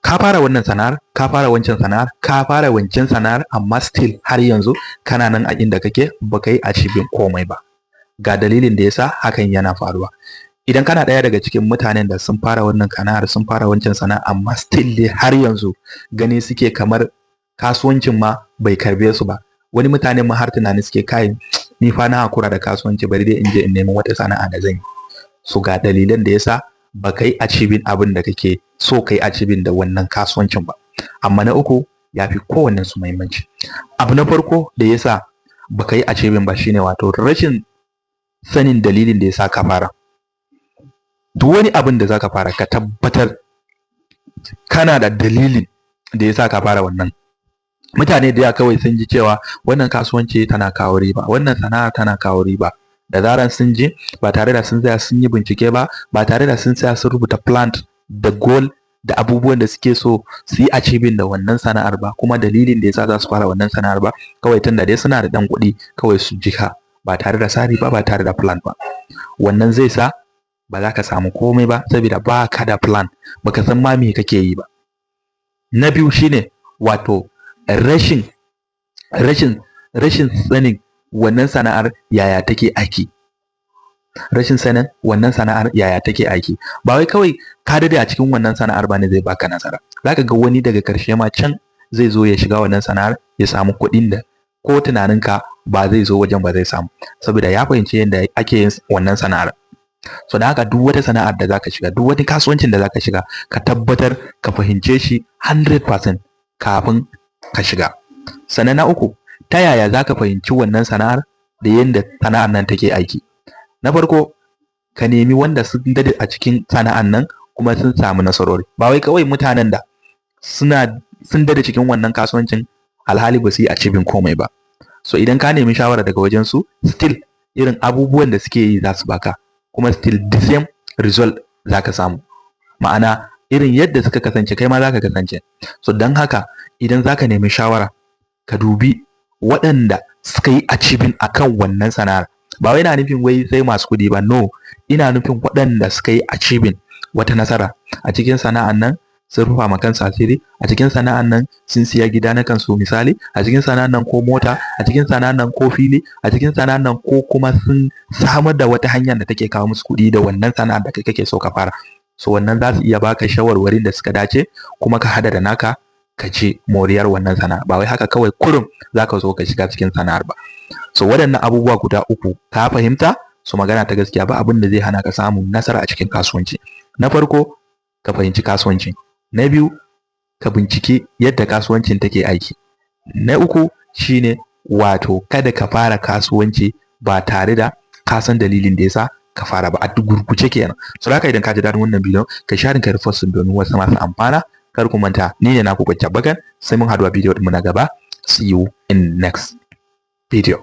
ka fara wannan sana'ar, ka fara wancan sana'ar, ka fara wancan sana'ar, amma still har yanzu kana nan a inda kake baka yi achieving komai ba. Ga dalilin da yasa hakan yana faruwa. Idan kana ɗaya daga cikin mutanen da sun fara wannan sana'ar, sun fara wancan sana'ar, amma still dai har yanzu gani suke kamar kasuwancin ma bai karbe su ba. Wani mutanen ma har tunani suke kai ni fa na hakura da kasuwanci, bari dai in je in nemi wata sana'a da zan yi. So ga dalilan da yasa baka yi achieving abin da kake so kai achieving da wannan kasuwancin ba. Amma na uku ya fi kowannen su muhimmanci. Abu na farko da yasa baka yi achieving ba shine wato rashin sanin dalilin da yasa ka fara. Duk wani abin da zaka fara ka tabbatar kana da dalilin da yasa ka fara wannan. Mutane da yawa kawai sun ji cewa wannan kasuwanci tana kawo riba, wannan sana'a tana kawo riba. Da zaran sun je ba tare da sun tsaya sun yi bincike ba, ba tare da sun tsaya sun rubuta plan da goal da abubuwan da suke so su yi achieving da wannan sana'ar ba, kuma dalilin da yasa za su fara wannan sana'ar ba, kawai tunda dai suna da dan kuɗi kawai su jika ba tare da tsari ba, ba tare da plan ba. Wannan zai sa ba za ka samu komai ba saboda ba ka da plan, baka san ma me kake yi ba. Na biyu shine wato rashin sanin wannan sana'ar yaya take aiki. Rashin sanin wannan sana'ar yaya take aiki. Ba wai kawai ka dade a cikin wannan sana'ar ba ne zai baka nasara. Zaka ga wani daga karshe ma can zai zo ya shiga wannan sana'ar ya samu kuɗin da ko tunaninka ba zai zo wajen ba zai samu, saboda ya fahimci yadda ake yin wannan sana'ar. So da haka duk wata sana'ar da zaka shiga, duk wani kasuwancin da zaka shiga, ka tabbatar ka fahimce shi 100% kafin ka shiga. Sannan na uku, ta yaya zaka fahimci wannan sana'ar da yadda sana'ar nan take aiki? Na farko, ka nemi wanda sun dade a cikin sana'ar nan kuma sun samu nasarori. Ba wai kawai mutanen da sun dade cikin wannan kasuwancin alhali ba su yi achieving komai ba. So idan ka nemi shawara daga wajen su, still irin abubuwan da suke yi za su baka, kuma still the same result zaka samu. Ma'ana irin yadda suka kasance kai ma zaka kasance. So dan haka idan zaka nemi shawara, ka dubi waɗanda suka yi achieving akan wannan sana'ar. Ba wai ina nufin wai sai masu kuɗi ba, no, ina nufin waɗanda suka yi achieving wata nasara a cikin sana'ar nan. Sun rufa ma kansu asiri a cikin sana'ar nan, sun siya gida na kansu misali, a cikin sana'ar nan ko mota, a cikin sana'ar nan ko fili, a cikin sana'ar nan ko kuma sun samar da wata hanyar da take kawo musu kuɗi da wannan sana'ar da kake so ka fara. So wannan za su iya baka shawarwarin da suka dace, kuma ka hada da naka ka ci moriyar wannan sana'a. Ba wai haka kawai kurum zaka zo ka shiga cikin sana'ar ba. So waɗannan abubuwa guda uku ka fahimta, su magana ta gaskiya ba abin da zai hana ka samun nasara a cikin kasuwanci. Na farko, ka fahimci kasuwanci. Na biyu, ka bincike yadda kasuwancin take aiki. Na uku shine wato kada ka fara kasuwanci ba tare da ka san dalilin da yasa ka fara ba, a gurguje kenan. So haka idan ka ji daɗin wannan bidiyon, ka share ka repost domin wasu masu amfana. Kar ku manta, ni ne naku Bakan, sai mun haɗu a bidiyo mu na gaba. See you in next video.